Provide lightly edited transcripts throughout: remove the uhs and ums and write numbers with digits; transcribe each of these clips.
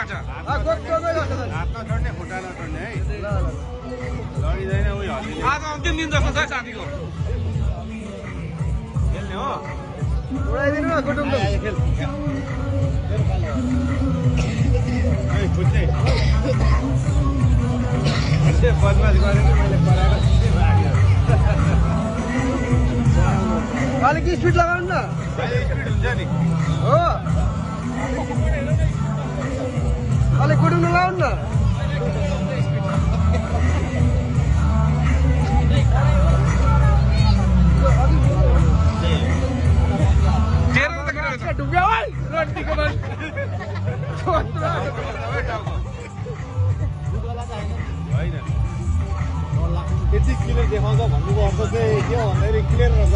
राख्छ हातमा चढ्ने खुट्टा नचढ्ने है लडिँदैन उयो हल्लिँदैन आज अन्तिम दिन जस्तो छ है साथीको खेल्ने हो उडाइदिनु न कुटुम्ब खेल खुट्टे बदमास गरेर मैले कराएर सिधै भाग्यो अलिक स्पिड लगाउनु न अहिले स्पिड हुन्छ नि हो अलिक कुटुम्ब लगाउनु न ढुङ्गा है रड्डीको होइन यति क्लियर देखाउँछ भन्नुको अर्थ चाहिँ के हो भन्दाखेरि क्लियर गर्छ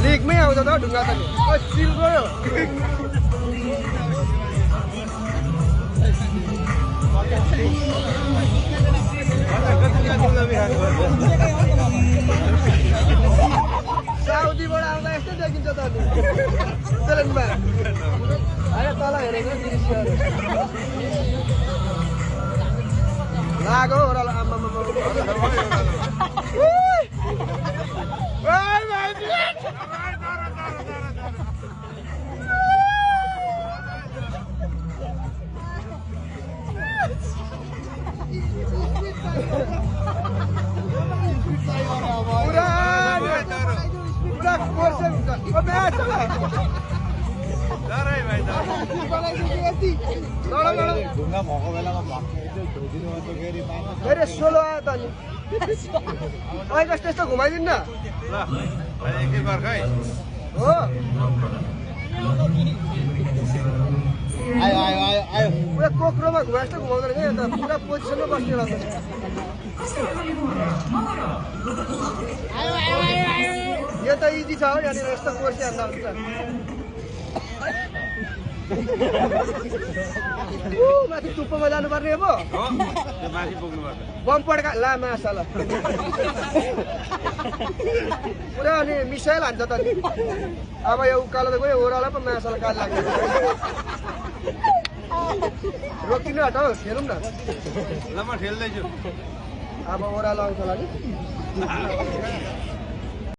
लिगमै आउँछ त ढुङ्गा त चिल गयो साउदीबाट आउँदा यस्तै देखिन्छ त ट्रेनमा होइन तल हेरेको दृश्यहरू लाग्यो ओह्रालो आम्मा ढुङ्गा भएको बेलामा फेरि सोलो आयो त नि अहिले त्यस्तो घुमाइदिनु न ल एकैछिन पर्ख है हो आयो आयो आयो आयो पुरा कोक्रोमा घुमाए जस्तो घुमाउँदैन क्या यता पुरा पोजिसनमा बस्ने रहेछ यो त इजी छ हो यहाँनिर यस्तो कोर्स हाल्दा हुन्छ माथि टुप्पोमा जानुपर्ने अब माथि पुग्नुपर्छ बम पड्का ला मासाला पुरा अनि मिसाइल हान्छ त नि अब यो उकालो त गयो ओह्रालो पो मासाला गाली लाग्छ रोकिनु हट हौ खेलौँ न ल म ठेल्दैछु अब ओह्रालो आउँछ होला नि